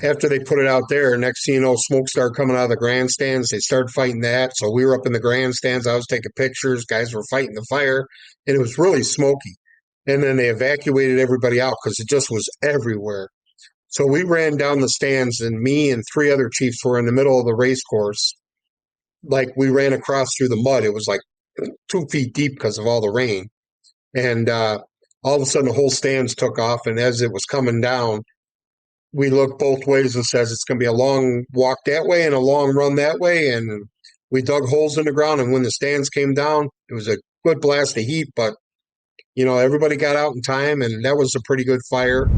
after they put it out there, next thing you know, smoke started coming out of the grandstands. They started fighting that. So we were up in the grandstands. I was taking pictures. Guys were fighting the fire, and it was really smoky. And then they evacuated everybody out because it just was everywhere. So we ran down the stands, and me and three other chiefs were in the middle of the race course. Like we ran across through the mud. It was like 2 feet deep because of all the rain. And all of a sudden, the whole stands took off. And as it was coming down, we looked both ways and says it's going to be a long walk that way and a long run that way. And we dug holes in the ground. And when the stands came down, it was a good blast of heat. But, everybody got out in time, and that was a pretty good fire.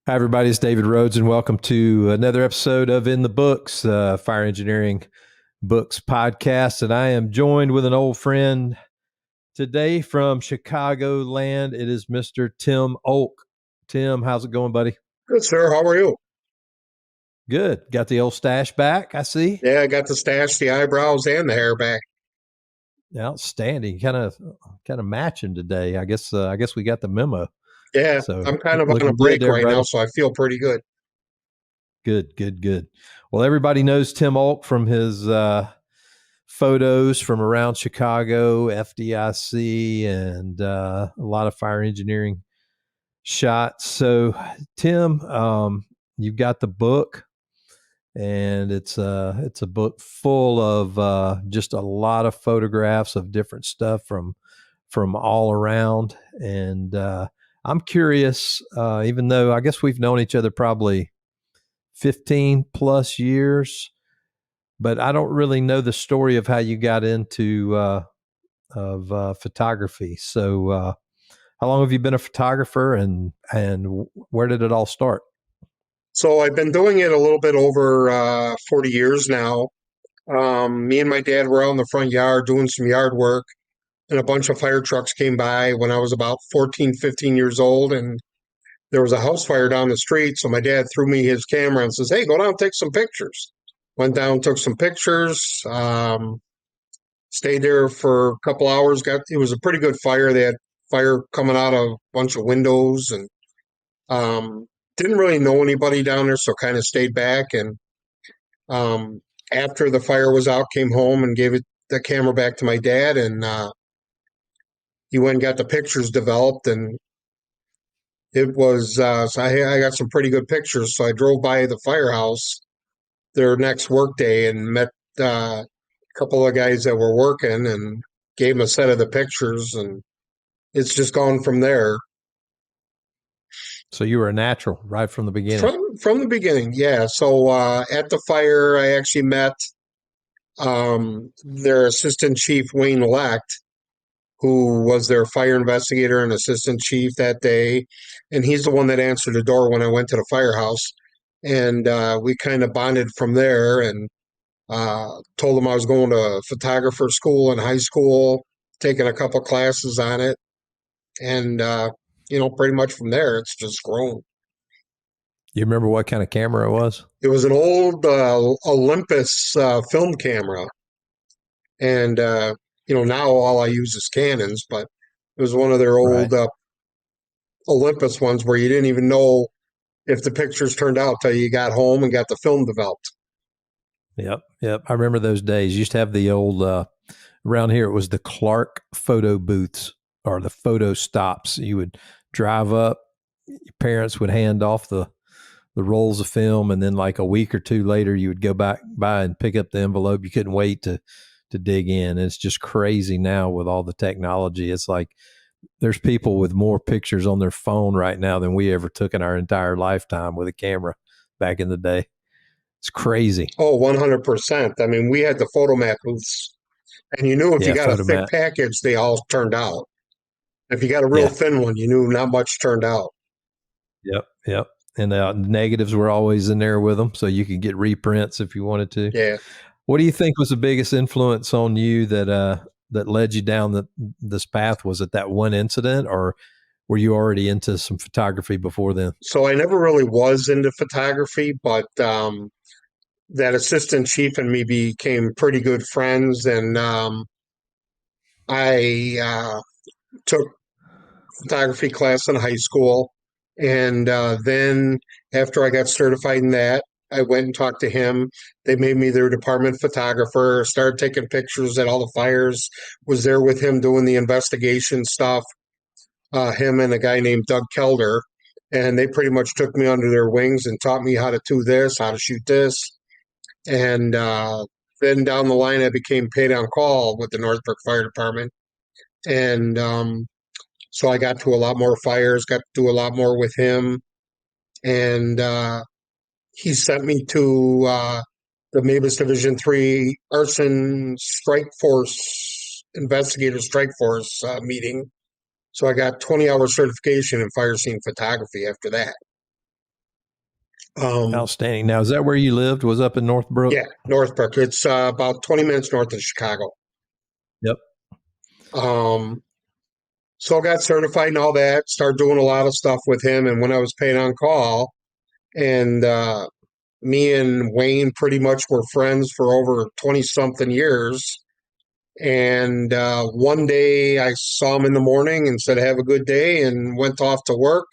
Hi, everybody. It's David Rhodes, and welcome to another episode of In the Books, Fire Engineering Books podcast. And I am joined with an old friend today from Chicagoland. It is Mr. Tim Olk. Tim, how's it going, buddy? Good, sir. How are you? Good. Got the old stash back, I see. Yeah, I got the stash, the eyebrows, and the hair back. Outstanding. Kind of matching today. I guess we got the memo. Yeah, So I'm kind of on a break right now, so I feel pretty good. Good. Well, everybody knows Tim Olk from his photos from around Chicago, FDIC, and a lot of fire engineering shots. So, Tim, you've got the book, and it's a book full of just a lot of photographs of different stuff from all around. And I'm curious, even though I guess we've known each other probably 15 plus years, but I don't really know the story of how you got into photography. So how long have you been a photographer, and where did it all start? So I've been doing it a little bit over 40 years now. Me and my dad were out in the front yard doing some yard work, and a bunch of fire trucks came by when I was about 14, 15 years old, and there was a house fire down the street. So my dad threw me his camera and says, "Hey, go down and take some pictures." Went down, took some pictures, stayed there for a couple hours. It was a pretty good fire. They had fire coming out of a bunch of windows, and didn't really know anybody down there, so kind of stayed back. And after the fire was out, came home and gave the camera back to my dad, and he went and got the pictures developed, and it was so I got some pretty good pictures. So I drove by the firehouse their next work day and met a couple of guys that were working and gave them a set of the pictures, and it's just gone from there. So you were a natural right from the beginning? From the beginning, yeah. So at the fire, I actually met their assistant chief, Wayne Lecht, who was their fire investigator and assistant chief that day. And he's the one that answered the door when I went to the firehouse. And we kind of bonded from there, and told him I was going to photographer school in high school, taking a couple classes on it. And, pretty much from there, it's just grown. You remember what kind of camera it was? It was an old Olympus film camera. And, now all I use is Canons, but it was one of their old Olympus ones where you didn't even know if the pictures turned out till you got home and got the film developed. Yep. I remember those days. You used to have the old, around here, it was the Clark photo booths or the photo stops. You would drive up, your parents would hand off the rolls of film, and then like a week or two later, you would go back by and pick up the envelope. You couldn't wait to dig in. It's just crazy now with all the technology. It's like there's people with more pictures on their phone right now than we ever took in our entire lifetime with a camera back in the day. It's crazy. Oh, 100%. I mean, we had the photomat booths, and you knew if you got a thick package, they all turned out. If you got a real thin one, you knew not much turned out. Yep. And the negatives were always in there with them, so you could get reprints if you wanted to. Yeah. What do you think was the biggest influence on you that led you down this path? Was it that one incident, or were you already into some photography before then? So I never really was into photography, but that assistant chief and me became pretty good friends, and I took photography class in high school. And then after I got certified in that, I went and talked to him. They made me their department photographer, started taking pictures at all the fires, was there with him doing the investigation stuff, him and a guy named Doug Kelder. And they pretty much took me under their wings and taught me how to do this, how to shoot this. And then down the line, I became paid on call with the Northbrook Fire Department. And so I got to a lot more fires, got to do a lot more with him. And he sent me to the Mavis Division 3 Arson Strike Force, Investigator Strike Force meeting. So I got 20-hour certification in fire scene photography after that. Outstanding. Now, is that where you lived? Was up in Northbrook? Yeah, Northbrook. It's about 20 minutes north of Chicago. Yep. So I got certified and all that, started doing a lot of stuff with him. And when I was paid on call, and me and Wayne pretty much were friends for over 20 something years. And one day I saw him in the morning and said, have a good day, and went off to work.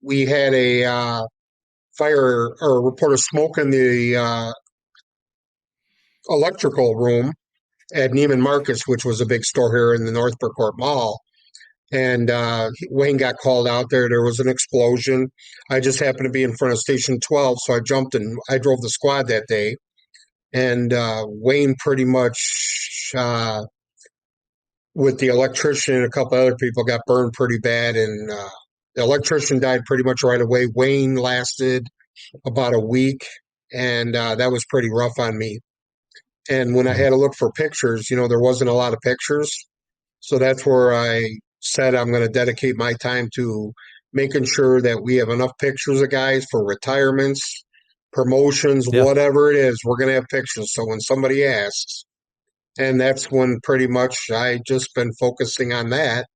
We had a fire or report of smoke in the electrical room at Neiman Marcus, which was a big store here in the Northbrook Court Mall. And Wayne got called out there. There was an explosion. I just happened to be in front of Station 12, so I jumped and I drove the squad that day. And Wayne pretty much, with the electrician and a couple other people, got burned pretty bad. And the electrician died pretty much right away. Wayne lasted about a week, and that was pretty rough on me. And when I had to look for pictures, there wasn't a lot of pictures. So that's where I said I'm going to dedicate my time to making sure that we have enough pictures of guys for retirements, promotions, whatever it is, we're going to have pictures. So when somebody asks, and that's when pretty much I just been focusing on that.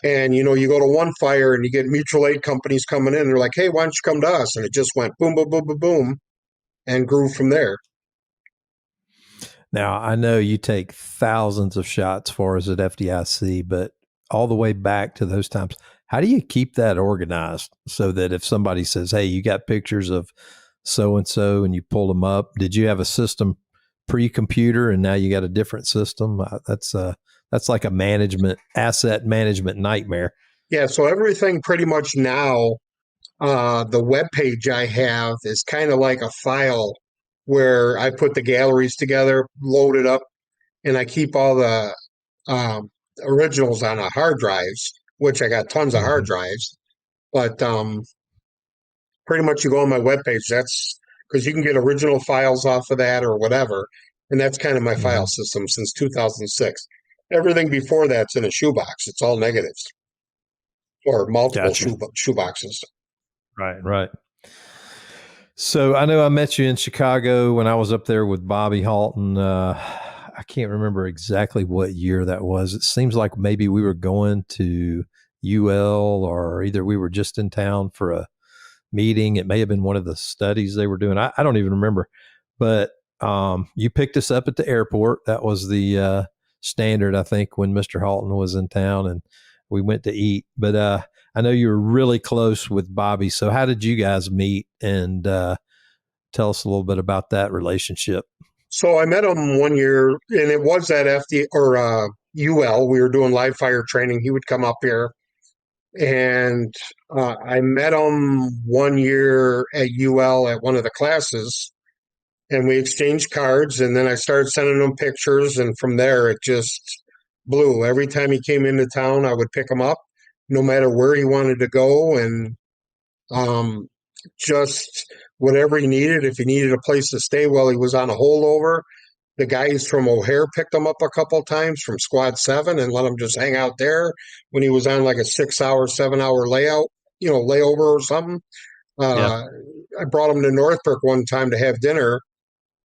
And, you go to one fire and you get mutual aid companies coming in. They're like, hey, why don't you come to us? And it just went boom, boom, boom, boom, boom, and grew from there. Now, I know you take thousands of shots for us at FDIC, but all the way back to those times, how do you keep that organized so that if somebody says, hey, you got pictures of so-and-so and you pull them up, did you have a system pre-computer and now you got a different system? That's like a asset management nightmare. Yeah, so everything pretty much now, the web page I have is kind of like a file where I put the galleries together, load it up, and I keep all the originals on a hard drives, which I got tons of hard drives. But pretty much you go on my webpage, that's because you can get original files off of that or whatever. And that's kind of my file system since 2006. Everything before that's in a shoebox. It's all negatives or multiple shoeboxes. Right. So I know I met you in Chicago when I was up there with Bobby Halton. I can't remember exactly what year that was. It seems like maybe we were going to UL or either we were just in town for a meeting. It may have been one of the studies they were doing. I don't even remember. But you picked us up at the airport. That was the standard, I think, when Mr. Halton was in town, and we went to eat. But I know you were really close with Bobby. So how did you guys meet? And tell us a little bit about that relationship. So I met him one year, and it was at FD or UL. We were doing live fire training. He would come up here, and I met him one year at UL at one of the classes, and we exchanged cards. And then I started sending him pictures, and from there it just blew. Every time he came into town, I would pick him up, no matter where he wanted to go, and just whatever he needed. If he needed a place to stay while he was on a holdover, the guys from O'Hare picked him up a couple of times from Squad 7 and let him just hang out there when he was on like a 6-hour, 7-hour layover or something. I brought him to Northbrook one time to have dinner,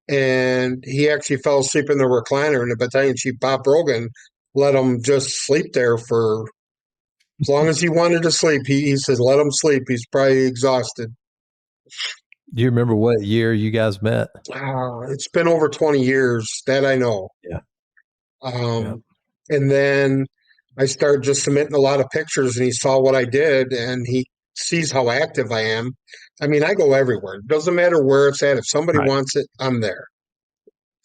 and he actually fell asleep in the recliner, and the battalion chief, Bob Brogan, let him just sleep there for as long as he wanted to sleep. He says, let him sleep. He's probably exhausted. Do you remember what year you guys met? It's been over 20 years, that I know. Yeah. Yeah. Um, and then I started just submitting a lot of pictures, and he saw what I did, and he sees how active I am. I mean, I go everywhere. It doesn't matter where it's at. If somebody Right. wants it, I'm there.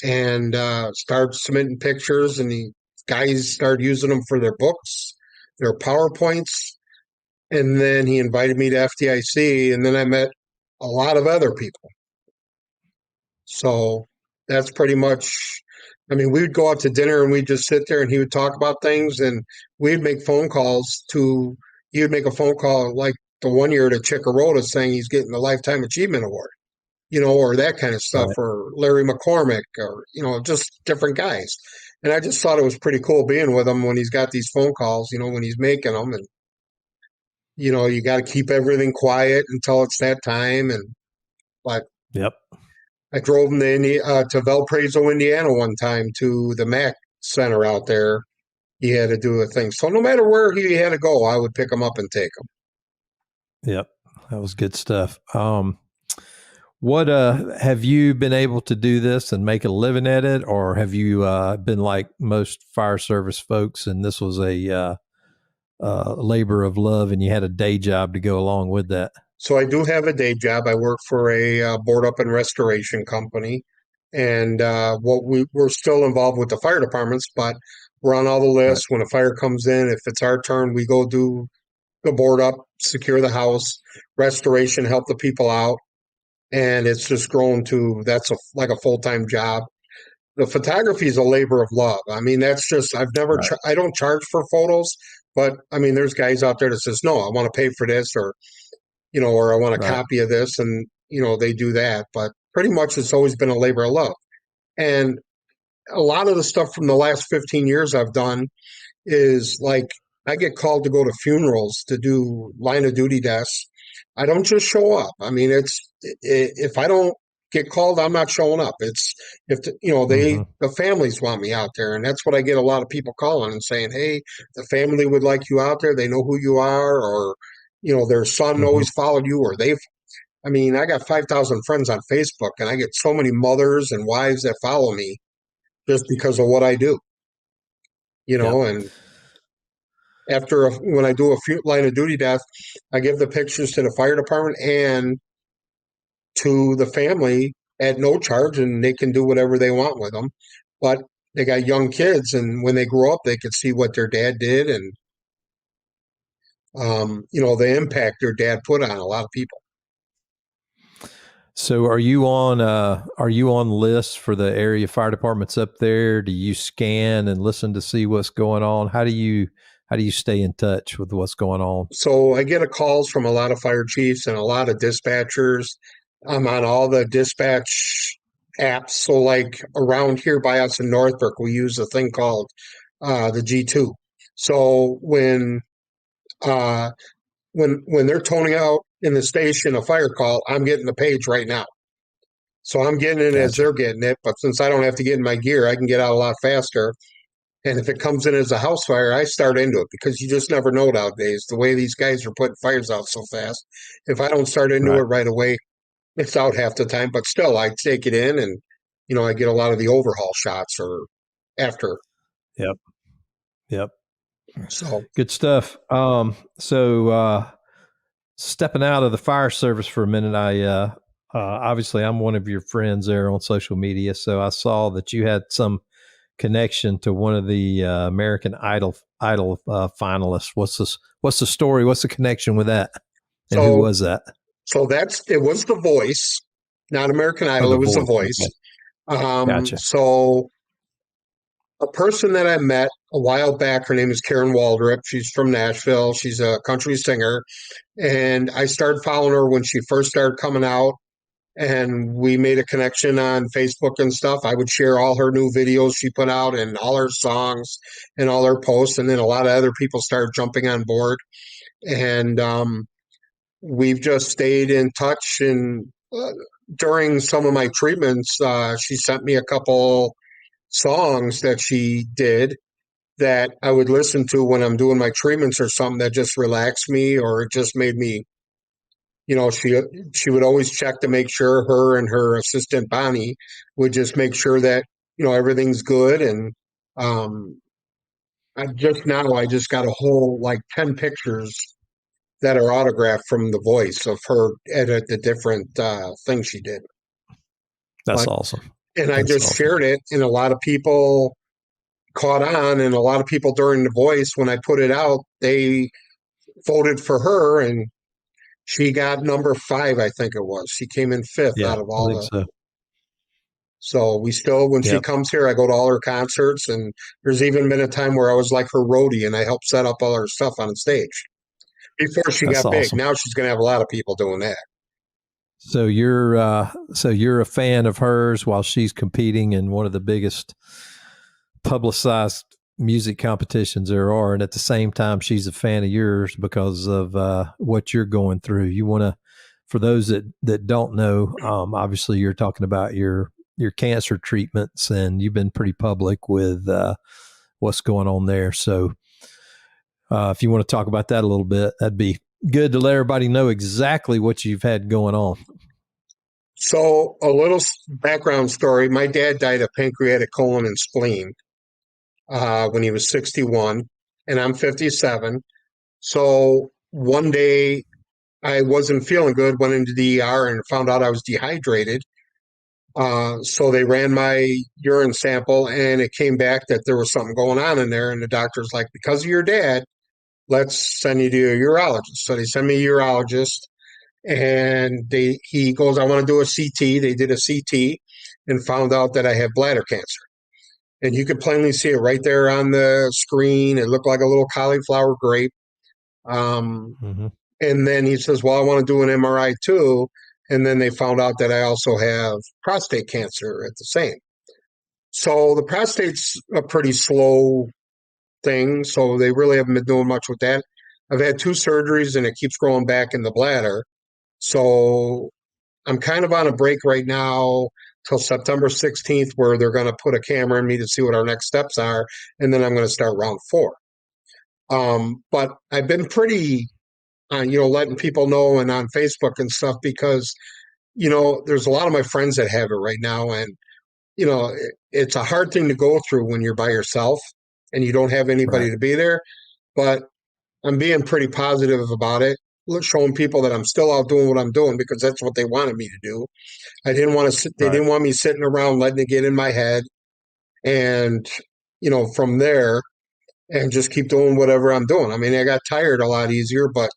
And started submitting pictures, and the guys started using them for their books, their PowerPoints. And then he invited me to FDIC, and then I met a lot of other people. So that's pretty much, I mean, we would go out to dinner and we'd just sit there and he would talk about things and we'd make phone calls to, he would make a phone call like the one year to Chickarota saying he's getting the Lifetime Achievement Award, or that kind of stuff, Right. or Larry McCormick, or, just different guys. And I just thought it was pretty cool being with him when he's got these phone calls, when he's making them. And, you got to keep everything quiet until it's that time. And, but Yep. I drove him to Valparaiso, Indiana one time to the Mac Center out there. He had to do a thing. So no matter where he had to go, I would pick him up and take him. Yep. That was good stuff. What have you been able to do this and make a living at it, or have you been like most fire service folks and this was a labor of love and you had a day job to go along with that? So I do have a day job. I work for a board up and restoration company, and we're still involved with the fire departments, but we're on all the Right. lists. When a fire comes in, if it's our turn, we go do the board up, secure the house, restoration, help the people out, and it's just grown to like a full time job. The photography is a labor of love. I mean, that's just Right. I don't charge for photos, but I mean, there's guys out there that says no, I want to pay for this, or I want a Right. copy of this, and they do that. But pretty much, it's always been a labor of love. And a lot of the stuff from the last 15 years I've done is like I get called to go to funerals to do line of duty deaths. I don't just show up. I mean, if I don't get called, I'm not showing up. It's if Mm-hmm. the families want me out there, and that's what I get a lot of people calling and saying, "Hey, the family would like you out there. They know who you are," or their son Mm-hmm. always followed you, or they've. I mean, I got 5,000 friends on Facebook, and I get so many mothers and wives that follow me just because of what I do, Yep. and when I do a few line of duty death, I give the pictures to the fire department and to the family at no charge, and they can do whatever they want with them. But they got young kids, and when they grow up, they could see what their dad did, and the impact their dad put on a lot of people. So are you on lists for the area fire departments up there? Do you scan and listen to see what's going on? How do you stay in touch with what's going on? So I get a calls from a lot of fire chiefs and a lot of dispatchers. I'm on all the dispatch apps. So like around here by us in Northbrook, we use a thing called the G2. So uh, when they're toning out in the station a fire call, I'm getting the page right now. So I'm getting it as Gotcha. they're getting it. But since I don't have to get in my gear, I can get out a lot faster. And if it comes in as a house fire, I start into it because you just never know nowadays the way these guys are putting fires out so fast. If I don't start into it Right. right away, it's out half the time. But still, I take it in and, I get a lot of the overhaul shots or after. Yep. Yep. So, Good stuff. Stepping out of the fire service for a minute, obviously I'm one of your friends there on social media, so I saw that you had some connection to one of the American Idol finalists. What's the story? What's the connection with that? And who so, was that? it was The Voice, not American Oh, Idol. The It was The Voice. Voice. Okay. Gotcha. So a person that I met a while back, her name is Karen Waldrop. She's from Nashville. She's a country singer. And I started following her when she first started coming out. And we made a connection on Facebook and stuff. I would share all her new videos she put out and all her songs and all her posts. And then a lot of other people started jumping on board. And we've just stayed in touch. And during some of my treatments, she sent me a couple songs that she did that I would listen to when I'm doing my treatments or something that just relaxed me or it just made me, She would always check to make sure her and her assistant Bonnie would just make sure that everything's good. And um, I just got a whole like 10 pictures that are autographed from The Voice of her at the different things she did. That's But awesome. and I That's just awesome. shared it, and a lot of people caught on, and a lot of people during The Voice, when I put it out, they voted for her, and she got number 5, I think it was. She came in fifth Yeah, out of I all think the. so. So we still, when she Yep. comes here, I go to all her concerts, and there's even been a time where I was like her roadie, and I helped set up all her stuff on stage before she That's got big. awesome. Now she's going to have a lot of people doing that. So you're a fan of hers while she's competing in one of the biggest publicized music competitions there are, and at the same time she's a fan of yours because of what you're going through. You want to, for those that don't know, obviously you're talking about your cancer treatments, and you've been pretty public with what's going on there. So if you want to talk about that a little bit, that'd be good to let everybody know exactly what you've had going on. So a little background story. My dad died of pancreatic colon and spleen when he was 61, and I'm 57. So one day I wasn't feeling good, went into the ER and found out I was dehydrated. So they ran my urine sample, and it came back that there was something going on in there. And the doctor's like, because of your dad, let's send you to a urologist. So they sent me a urologist, and he goes, I want to do a CT. They did a CT and found out that I had bladder cancer. And you could plainly see it right there on the screen. It looked like a little cauliflower grape. Um, Mm-hmm. and then he says, well, I want to do an MRI too. And then they found out that I also have prostate cancer at the same. So the prostate's a pretty slow thing. So they really haven't been doing much with that. I've had 2 surgeries and it keeps growing back in the bladder. So I'm kind of on a break right now till September 16th, where they're going to put a camera in me to see what our next steps are. And then I'm going to start round 4. But I've been pretty, letting people know and on Facebook and stuff because, there's a lot of my friends that have it right now. And, it's a hard thing to go through when you're by yourself and you don't have Right. anybody to be there. But I'm being pretty positive about it, showing people that I'm still out doing what I'm doing because that's what they wanted me to do. I didn't want to sit, they Right. didn't want me sitting around letting it get in my head. And, from there and just keep doing whatever I'm doing. I mean, I got tired a lot easier, but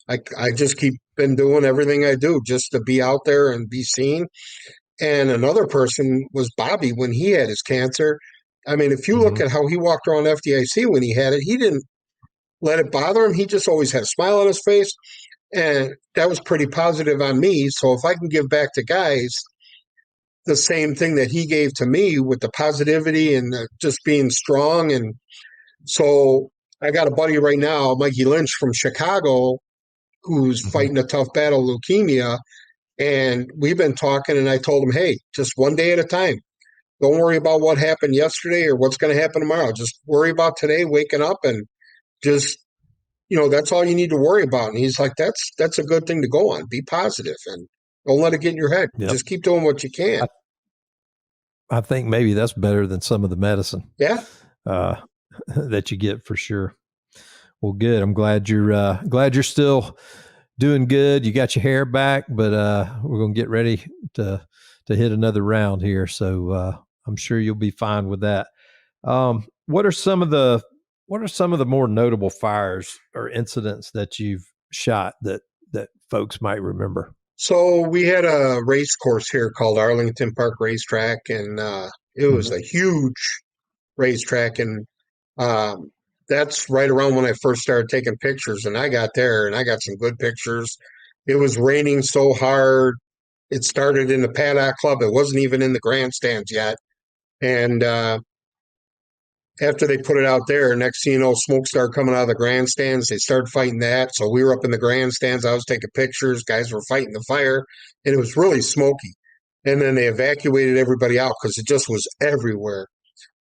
I just keep been doing everything I do just to be out there and be seen. And another person was Bobby when he had his cancer. I mean, if you look Mm-hmm. at how he walked around FDIC when he had it, he didn't let it bother him. He just always had a smile on his face. And that was pretty positive on me. So if I can give back to guys the same thing that he gave to me with the positivity and just being strong. And so I got a buddy right now, Mikey Lynch from Chicago, who's Mm-hmm. fighting a tough battle, leukemia. And we've been talking, and I told him, hey, just one day at a time. Don't worry about what happened yesterday or what's going to happen tomorrow. Just worry about today, waking up, and just, that's all you need to worry about. And he's like, that's a good thing to go on. Be positive and don't let it get in your head. Yep. Just keep doing what you can. I think maybe that's better than some of the medicine Yeah. uh, that you get for sure. Well, good. I'm glad you're still doing good. You got your hair back, but we're gonna get ready to hit another round here. So I'm sure you'll be fine with that. What are some of the more notable fires or incidents that you've shot that folks might remember? So we had a race course here called Arlington Park Racetrack, and it was Mm-hmm. a huge racetrack. And um, that's right around when I first started taking pictures. And I got there and I got some good pictures. It was raining so hard. It started in the paddock club. It wasn't even in the grandstands yet. And after they put it out there, next thing you know, smoke started coming out of the grandstands. They started fighting that. So we were up in the grandstands. I was taking pictures. Guys were fighting the fire, and it was really smoky. And then they evacuated everybody out because it just was everywhere.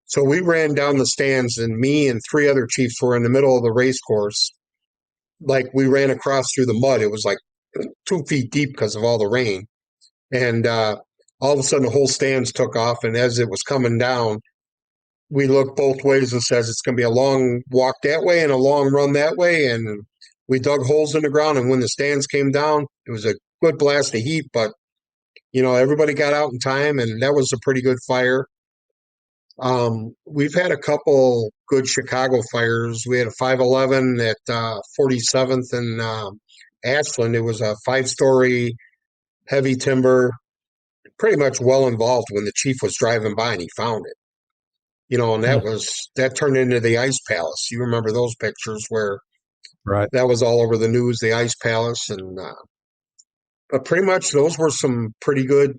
So we ran down the stands, and me and 3 other chiefs were in the middle of the race course. Like we ran across through the mud. It was like 2 feet deep because of all the rain. And all of a sudden, the whole stands took off. And as it was coming down, we looked both ways and says it's going to be a long walk that way and a long run that way. And we dug holes in the ground. And when the stands came down, it was a good blast of heat, but everybody got out in time, and that was a pretty good fire. We've had a couple good Chicago fires. We had a 511 at 47th and Ashland. It was a 5-story heavy timber, pretty much well involved when the chief was driving by and he found it. And that turned into the Ice Palace. You remember those pictures where Right. that was all over the news, the Ice Palace, and but pretty much those were some pretty good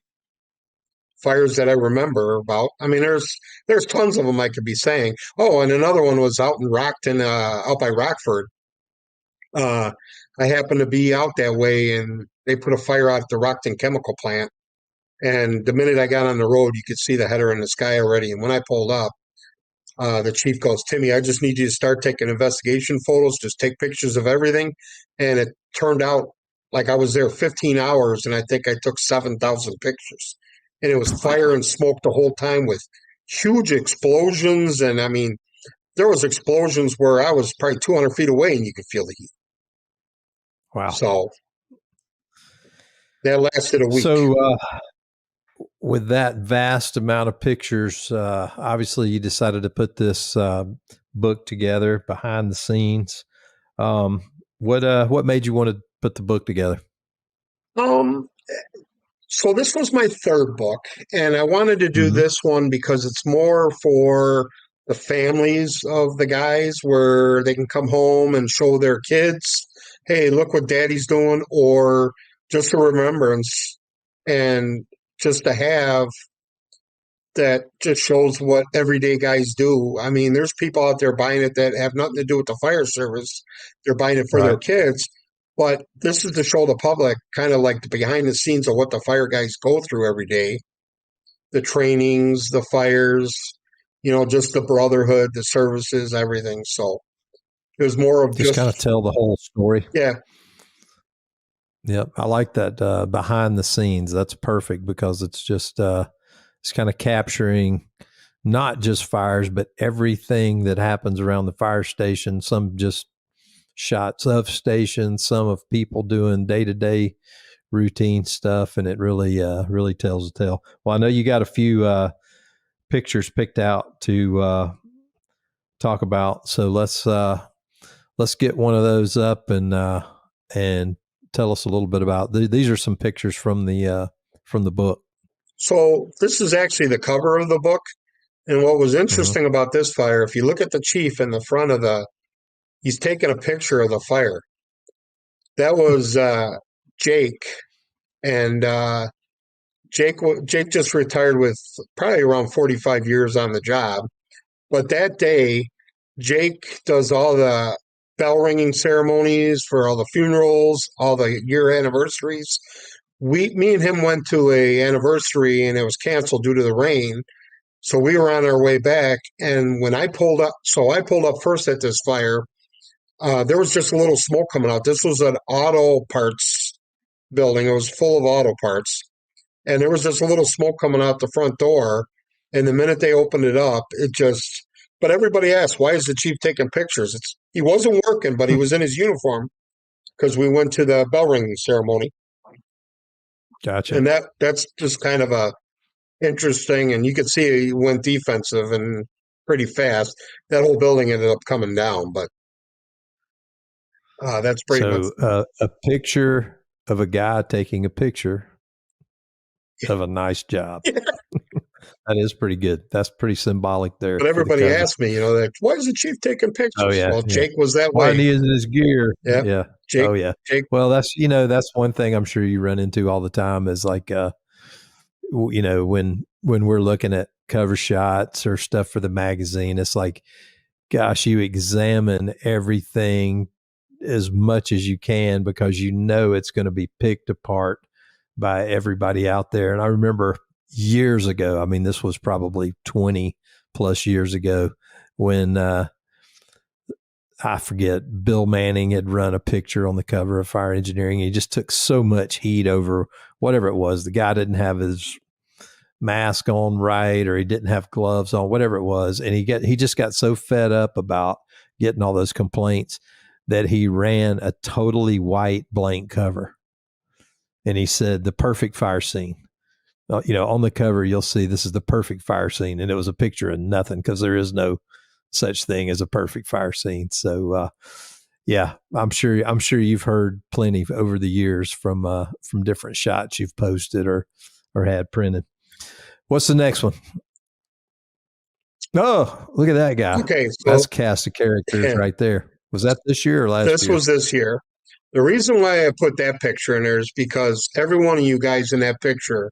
fires that I remember about. I mean, there's tons of them I could be saying. Oh, and another one was out in Rockton, out by Rockford. I happened to be out that way, and they put a fire out at the Rockton chemical plant. And the minute I got on the road, you could see the header in the sky already. And when I pulled up, the chief goes, "Timmy, I just need you to start taking investigation photos. Just take pictures of everything." And it turned out like I was there 15 hours, and I think I took 7,000 pictures. And it was fire and smoke the whole time with huge explosions. And I mean, there was explosions where I was probably 200 feet away and you could feel the heat. Wow. So that lasted a week. So with that vast amount of pictures, obviously you decided to put this book together, behind the scenes. What made you want to put the book together? So this was my third book, and I wanted to do this one because it's more for the families of the guys, where they can come home and show their kids, "Hey, look what Daddy's doing," or just a remembrance, and just to have that just shows what everyday guys do. I mean, there's people out there buying it that have nothing to do with the fire service. They're buying it for their kids. But this is to show the public kind of like the behind the scenes of what the fire guys go through every day. The trainings, the fires, just the brotherhood, the services, everything. So it was more of just kind of tell the whole story. Yeah. Yep. I like that behind the scenes. That's perfect because it's just it's kind of capturing not just fires, but everything that happens around the fire station. Some just shots of stations, some of people doing day-to-day routine stuff, and it really tells the tale. Well, I know you got a few pictures picked out to talk about, so let's get one of those up and tell us a little bit about these are some pictures from the book. So this is actually the cover of the book, and what was interesting about this fire, if you look at the chief in the front of he's taking a picture of the fire. That was Jake, and Jake just retired with probably around 45 years on the job. But that day, Jake does all the bell ringing ceremonies for all the funerals, all the year anniversaries. Me and him went to a anniversary, and it was canceled due to the rain. So we were on our way back, and when I pulled up first at this fire. There was just a little smoke coming out. This was an auto parts building. It was full of auto parts. And there was just a little smoke coming out the front door. And the minute they opened it up, but everybody asked, why is the chief taking pictures? He wasn't working, but he was in his uniform because we went to the bell ringing ceremony. Gotcha. And that's just kind of a interesting, and you could see he went defensive and pretty fast. That whole building ended up coming down, but that's pretty much. A picture of a guy taking a picture of a nice job. That is pretty good. That's pretty symbolic there. But everybody asked me, why is the chief taking pictures? Oh, yeah. Well, Jake was that why way. he is in his gear. Yeah. Jake, oh, yeah. Jake. Well, that's one thing I'm sure you run into all the time is like, when we're looking at cover shots or stuff for the magazine, it's like, gosh, you examine everything as much as you can because it's going to be picked apart by everybody out there. And I remember years ago, I mean, this was probably 20 plus years ago when I forget, Bill Manning had run a picture on the cover of Fire Engineering. He just took so much heat over whatever it was. The guy didn't have his mask on right, or he didn't have gloves on, whatever it was. And he just got so fed up about getting all those complaints that he ran a totally white blank cover. And he said, the perfect fire scene. On the cover, you'll see this is the perfect fire scene. And it was a picture of nothing, because there is no such thing as a perfect fire scene. So, yeah, I'm sure you've heard plenty over the years from different shots you've posted or had printed. What's the next one? Oh, look at that guy. Okay, so That's a cast of characters right there. Was that this year or last year? This was this year. The reason why I put that picture in there is because every one of you guys in that picture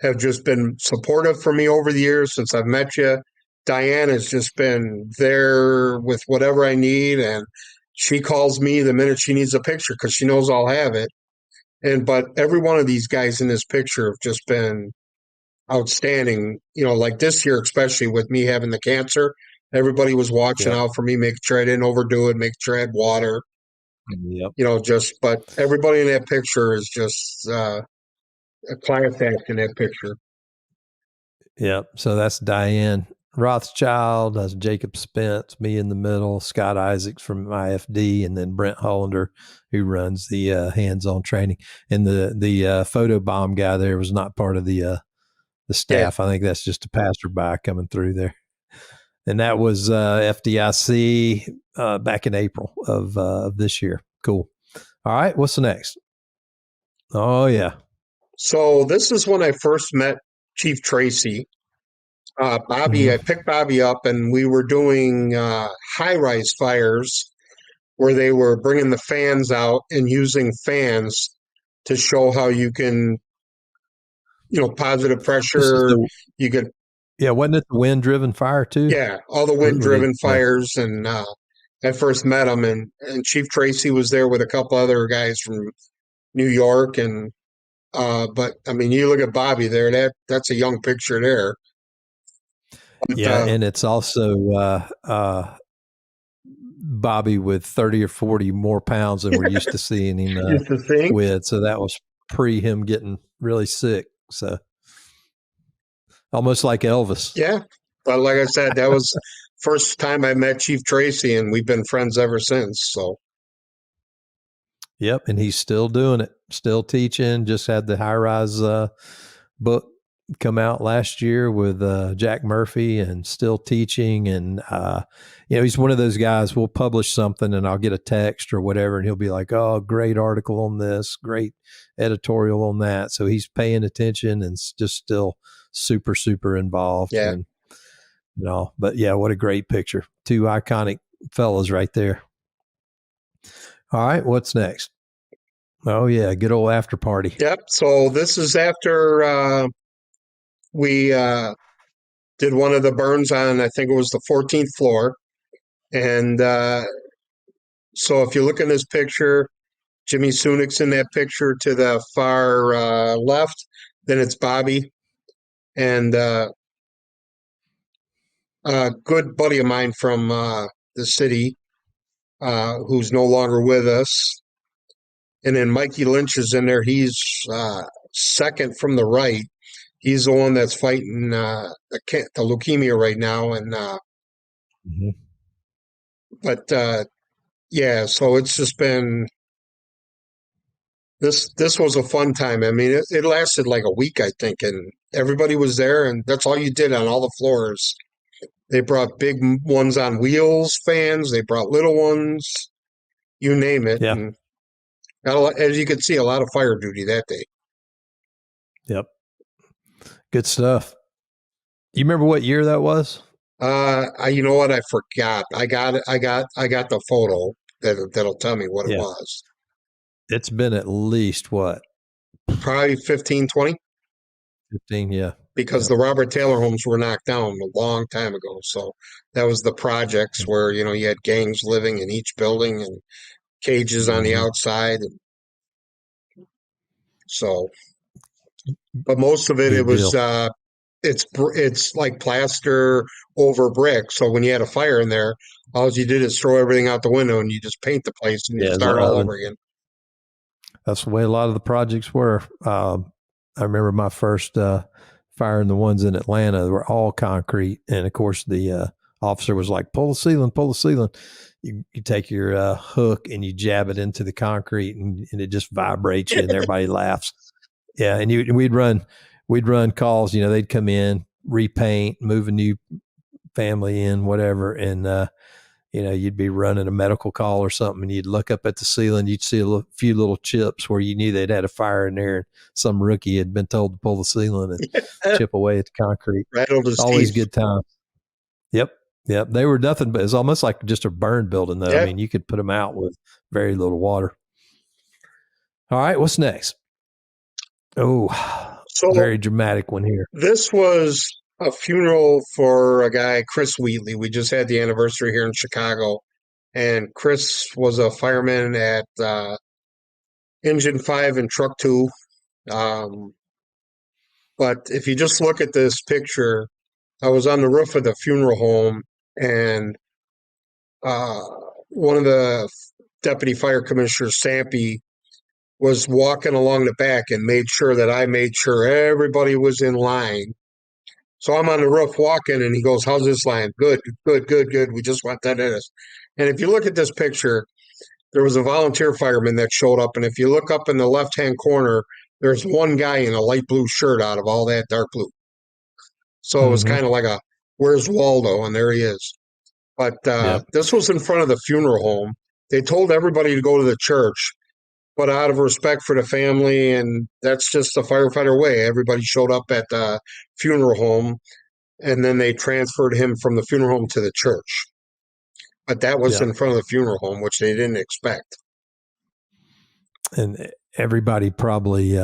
have just been supportive for me over the years since I've met you. Diane has just been there with whatever I need, and she calls me the minute she needs a picture because she knows I'll have it. But every one of these guys in this picture have just been outstanding. Like this year, especially with me having the cancer, everybody was watching out for me, making sure I didn't overdo it, making sure I had water. Yep. But everybody in that picture is just a class act in that picture. Yep. So that's Diane Rothschild, that's Jacob Spence, me in the middle, Scott Isaacs from IFD, and then Brent Hollander, who runs the hands-on training. And the photo bomb guy there was not part of the staff. Yeah. I think that's just a passerby coming through there. And that was FDIC back in April of this year. Cool. All right. What's the next? Oh, yeah. So this is when I first met Chief Tracy. Bobby, I picked Bobby up, and we were doing high-rise fires where they were bringing the fans out and using fans to show how you can, positive pressure. You could, wasn't it the wind-driven fire too? Yeah, all the wind-driven fires. Yeah. And I first met him, and Chief Tracy was there with a couple other guys from New York, and but I mean, you look at Bobby there. That's a young picture there. But, and it's also Bobby with 30 or 40 more pounds than we're used to seeing him with. So that was pre him getting really sick. So almost like Elvis. Yeah. But like I said, that was first time I met Chief Tracy, and we've been friends ever since. So. Yep. And he's still doing it, still teaching, just had the high rise book come out last year with Jack Murphy, and still teaching. And, he's one of those guys, we'll publish something and I'll get a text or whatever, and he'll be like, oh, great article on this, great editorial on that. So he's paying attention and just still super, super involved. Yeah. And, but yeah, what a great picture. Two iconic fellas right there. All right. What's next? Oh yeah. Good old Afterparty. Yep. So this is after, we did one of the burns on, I think it was the 14th floor. And so if you look in this picture, Jimmy Sunick's in that picture to the far left. Then it's Bobby. And a good buddy of mine from the city who's no longer with us. And then Mikey Lynch is in there. He's second from the right. He's the one that's fighting the leukemia right now, and but yeah, so it's just been this was a fun time. I mean, it lasted like a week, I think, and everybody was there, and that's all you did on all the floors. They brought big ones on wheels, fans. They brought little ones, you name it. Yeah. And as you can see, a lot of fire duty that day. Yep. Good stuff. You remember what year that was? You know what? I forgot. I got the photo that'll tell me what it was. It's been at least what? Probably 15, 20. 15, yeah. Because the Robert Taylor homes were knocked down a long time ago. So that was the projects where, you had gangs living in each building and cages on the outside. And so, but most of it, it was it's like plaster over brick. So when you had a fire in there, all you did is throw everything out the window and you just paint the place and you Yeah, as an start all over oven. again. That's the way a lot of the projects were. I remember my first fire and the ones in Atlanta were all concrete. And of course, the officer was like, pull the ceiling, pull the ceiling. You take your hook and you jab it into the concrete and it just vibrates you and everybody laughs. Yeah. And we'd run calls, they'd come in, repaint, move a new family in, whatever. And, you'd be running a medical call or something and you'd look up at the ceiling, you'd see a few little chips where you knew they'd had a fire in there and some rookie had been told to pull the ceiling and chip away at the concrete. Rattled his Always teeth. good time. Yep. Yep. They were nothing but it's almost like just a burn building though. Yep. I mean, you could put them out with very little water. All right. What's next? Oh, So very dramatic one here. this was a funeral for a guy, Chris Wheatley. We just had the anniversary here in Chicago, and Chris was a fireman at Engine 5 and Truck 2. But if you just look at this picture, I was on the roof of the funeral home, and uh, one of the deputy fire commissioners, Sampy, was walking along the back and made sure that I made sure everybody was in line. So I'm on the roof walking, and he goes, "How's this line? Good, good, good, good. We just want that in us." And if you look at this picture, there was a volunteer fireman that showed up, and if you look up in the left-hand corner, there's one guy in a light blue shirt out of all that dark blue. So it was kind of like a "Where's Waldo?" and there he is. But Yep. this was in front of the funeral home. They told everybody to go to the church, but out of respect for the family, and that's just the firefighter way, everybody showed up at the funeral home, and then they transferred him from the funeral home to the church. But that was Yep. in front of the funeral home, which they didn't expect. And everybody probably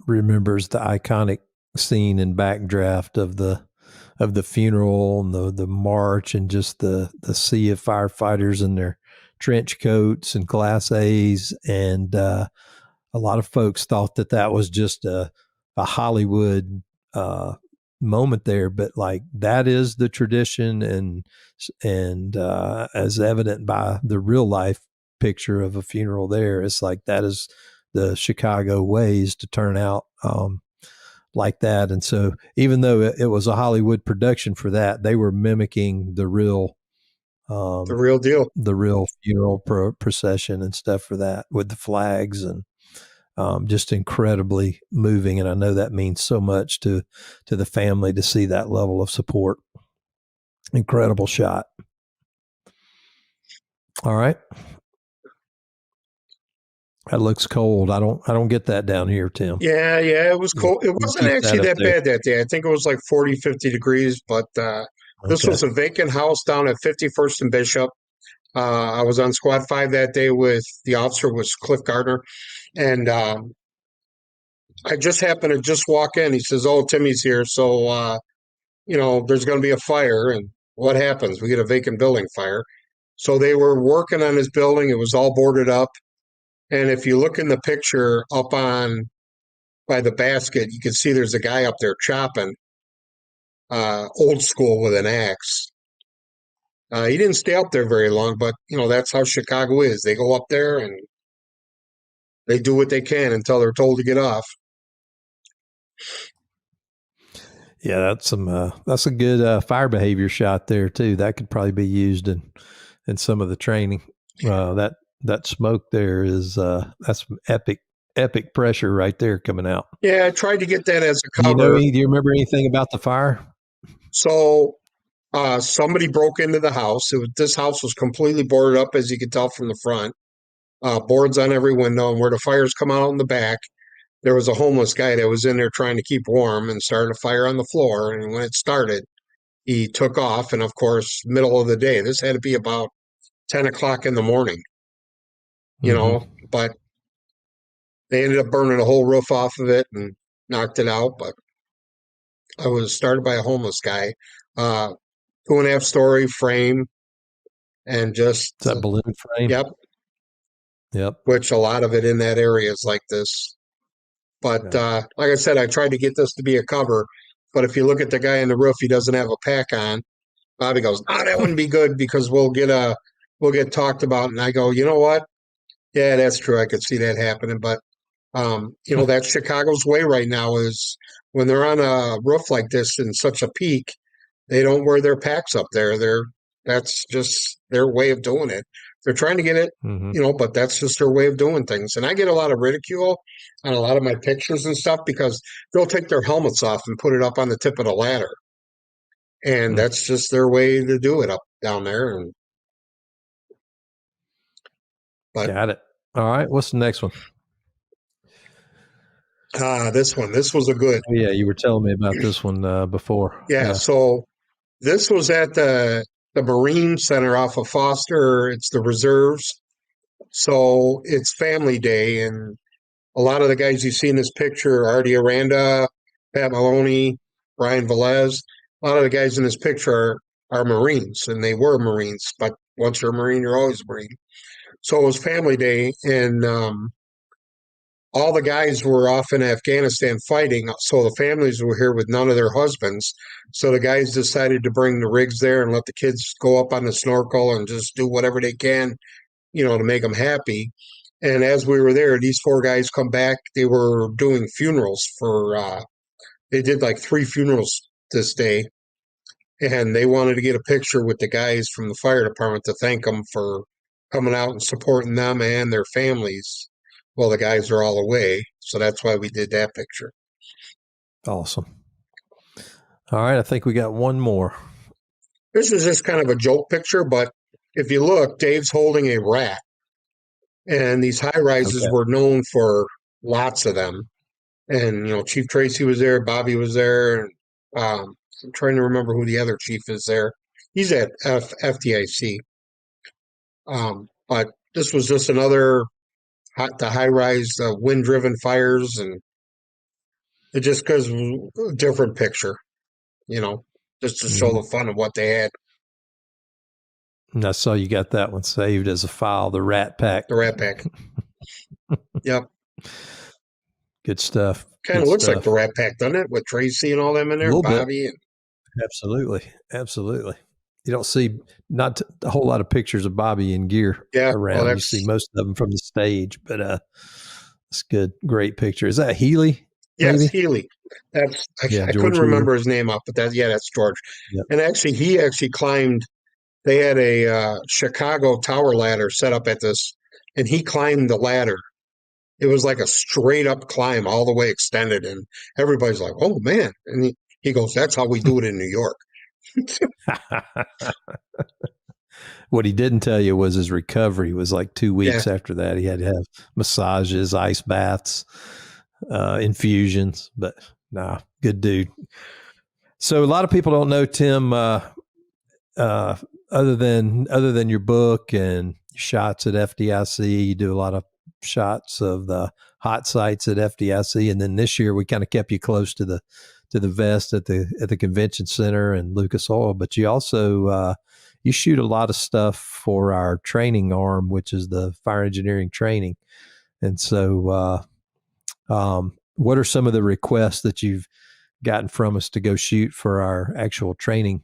remembers the iconic scene in Backdraft of the funeral and the march and just the sea of firefighters in their trench coats and Class A's, and a lot of folks thought that was just a Hollywood moment there, but like that is the tradition, and as evident by the real life picture of a funeral there, it's like that is the Chicago ways to turn out like that. And so even though it was a Hollywood production for that, they were mimicking the real Deal. the real funeral procession and stuff for that with the flags and just incredibly moving. And I know that means so much to the family to see that level of support. Incredible shot. All right. That looks cold. I don't get that down here, Tim. Yeah, it was cold. It You wasn't keep actually that there. bad that day. I think it was like 40, 50 degrees, but this was a vacant house down at 51st and Bishop. I was on Squad 5 that day with the officer was Cliff Gardner, and I just happened to just walk in. He says, "Oh, Timmy's here, so there's going to be a fire." And what happens? We get a vacant building fire. So they were working on this building. It was all boarded up, and if you look in the picture up on by the basket, you can see there's a guy up there chopping, old school with an axe. He didn't stay up there very long, but that's how Chicago is. They go up there and they do what they can until they're told to get off. Yeah, that's a good fire behavior shot there too. That could probably be used in some of the training. That smoke there is that's epic pressure right there coming out. Yeah, I tried to get that as a Do cover. do you remember anything about the fire? So somebody broke into the house. This house was completely boarded up, as you could tell from the front. Boards on every window, and where the fires come out in the back, there was a homeless guy that was in there trying to keep warm and started a fire on the floor. And when it started, he took off. And of course, middle of the day, this had to be about 10 o'clock in the morning, but they ended up burning the whole roof off of it and knocked it out. But I was started by a homeless guy, 2.5-story frame, and just, Is that balloon frame? yep, Yep. which a lot of it in that area is like this. But like I said, I tried to get this to be a cover. But if you look at the guy on the roof, he doesn't have a pack on. Bobby goes, that wouldn't be good because we'll get talked about. And I go, you know what? Yeah, that's true. I could see that happening. But that's Chicago's way right now is when they're on a roof like this in such a peak, they don't wear their packs up there. That's just their way of doing it. They're trying to get it, Mm-hmm. but that's just their way of doing things. And I get a lot of ridicule on a lot of my pictures and stuff because they'll take their helmets off and put it up on the tip of the ladder. And that's just their way to do it up down there. Got it. All right. What's the next one? This was a good. Oh, yeah, you were telling me about this one before. Yeah, so this was at the Marine Center off of Foster. It's the reserves. So it's family day, and a lot of the guys you see in this picture, Artie Aranda, Pat Maloney, Brian Velez, a lot of the guys in this picture are Marines, and they were Marines. But once you're a Marine, you're always a Marine. So it was family day, and all the guys were off in Afghanistan fighting, so the families were here with none of their husbands. So the guys decided to bring the rigs there and let the kids go up on the snorkel and just do whatever they can, to make them happy. And as we were there, these 4 guys come back. They were doing funerals they did like 3 funerals this day. And they wanted to get a picture with the guys from the fire department to thank them for coming out and supporting them and their families. Well, the guys are all away, so that's why we did that picture. Awesome. All right, I think we got one more. This is just kind of a joke picture, but if you look, Dave's holding a rat. And these high rises were known for lots of them. And, Chief Tracy was there, Bobby was there, and I'm trying to remember who the other chief is there. He's at FDIC. But this was just another the high-rise wind-driven fires, and it just goes a different picture, just to show the fun of what they had. And I saw you got that one saved as a file, the Rat Pack. The Rat Pack. Yep. Good stuff. Kind of looks like the Rat Pack, doesn't it? With Tracy and all them in there, Bobby. Absolutely. You don't see not a whole lot of pictures of Bobby in gear around. You see most of them from the stage, but it's good. Great picture. Is that Healy? Yes, maybe? Healy. I couldn't remember his name off, but that's George. Yep. And actually, he climbed. They had a Chicago tower ladder set up at this, and he climbed the ladder. It was like a straight up climb, all the way extended, and everybody's like, "Oh man!" And he goes, "That's how we do it in New York." What he didn't tell you was his recovery was like 2 weeks after that. He had to have massages, ice baths, infusions, but good dude. So a lot of people don't know Tim, other than your book and shots at FDIC. You do a lot of shots of the hot sites at FDIC. And then this year we kind of kept you close to the vest at the convention center and Lucas Oil, but you also you shoot a lot of stuff for our training arm, which is the fire engineering training. And so what are some of the requests that you've gotten from us to go shoot for our actual training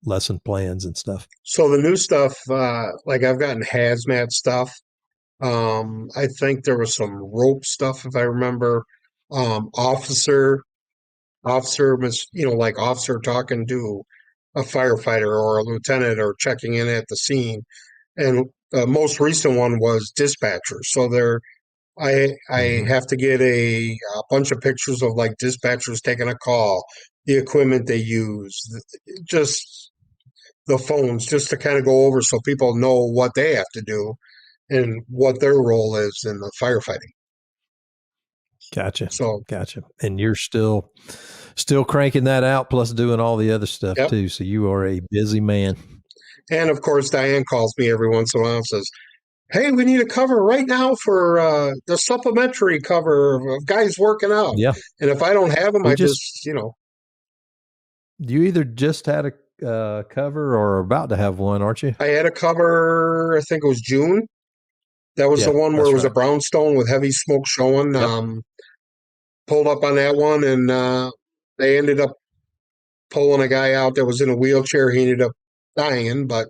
lesson plans and stuff? So the new stuff, like I've gotten hazmat stuff. I think there was some rope stuff, if I remember. Officer was, like officer talking to a firefighter or a lieutenant or checking in at the scene. And the most recent one was dispatchers. So I have to get a bunch of pictures of like dispatchers taking a call, the equipment they use, just the phones, just to kind of go over so people know what they have to do and what their role is in the firefighting. Gotcha. And you're still cranking that out, plus doing all the other stuff too. So you are a busy man. And of course, Diane calls me every once in a while and says, "Hey, we need a cover right now for the supplementary cover of guys working out." Yeah. And if I don't have them, I just. You either just had a cover or about to have one, aren't you? I had a cover, I think it was June. That was the one where it was a brownstone with heavy smoke showing. Pulled up on that one, and They ended up pulling a guy out that was in a wheelchair. He ended up dying, but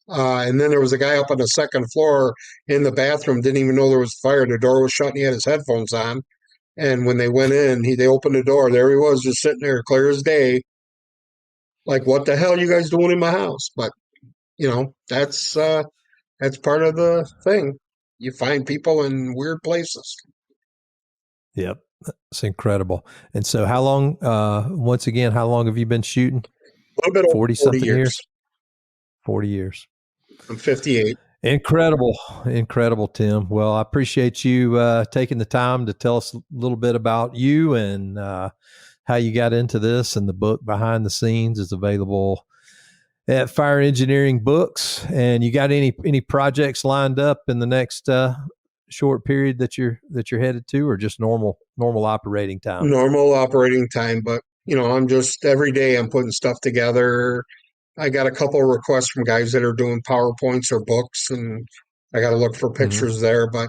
and then there was a guy up on the second floor in the bathroom, didn't even know there was fire. The door was shut and he had his headphones on. And when they went in, they opened the door. There he was, just sitting there, clear as day. Like, what the hell are you guys doing in my house? But that's part of the thing. You find people in weird places. Yep. It's incredible. And so how long, once again, how long have you been shooting? A little bit over 40 40 something years. 40 years. I'm 58. Incredible, Tim. Well, I appreciate you taking the time to tell us a little bit about you and how you got into this. And the book Behind the Scenes is available at Fire Engineering Books. And you got any projects lined up in the next short period that you're headed to, or just normal operating time? Normal operating time, but I'm just every day I'm putting stuff together. I got a couple of requests from guys that are doing PowerPoints or books, and I got to look for pictures there. But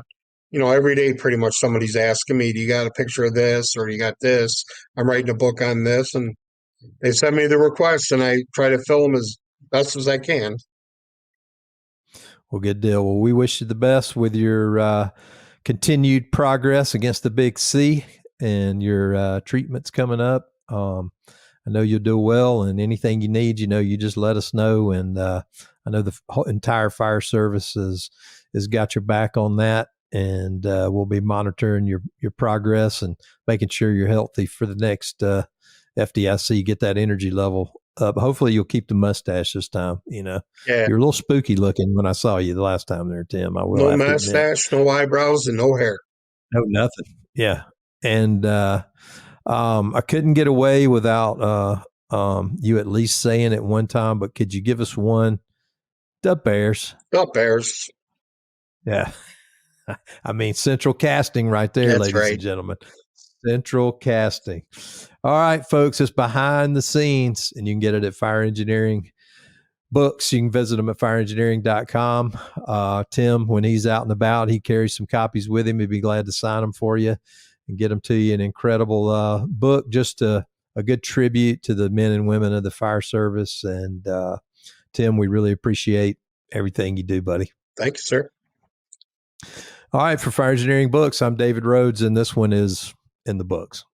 every day pretty much somebody's asking me, "Do you got a picture of this, or you got this?" I'm writing a book on this, and they send me the requests, and I try to fill them as best as I can. Well, good deal. Well, we wish you the best with your continued progress against the Big C and your treatments coming up. I know you'll do well, and anything you need, you just let us know. And I know the entire fire service has got your back on that, and we'll be monitoring your progress and making sure you're healthy for the next FDIC. Get that energy level up. Hopefully, you'll keep the mustache this time. Yeah, you're a little spooky looking when I saw you the last time there, Tim. I will. No mustache, no eyebrows, and no hair. No, nothing. Yeah, and I couldn't get away without you at least saying it one time, but could you give us one? The Bears. The Bears. Yeah. I mean, central casting right there, That's ladies right. and gentlemen. Central casting. All right, folks, it's Behind the Scenes, and you can get it at Fire Engineering Books. You can visit them at fireengineering.com. Tim, when he's out and about, he carries some copies with him. He'd be glad to sign them for you and get them to you. An incredible book, just a good tribute to the men and women of the fire service. And Tim, we really appreciate everything you do, buddy. Thank you, sir. All right, for Fire Engineering Books, I'm David Rhodes, and this one is in the books.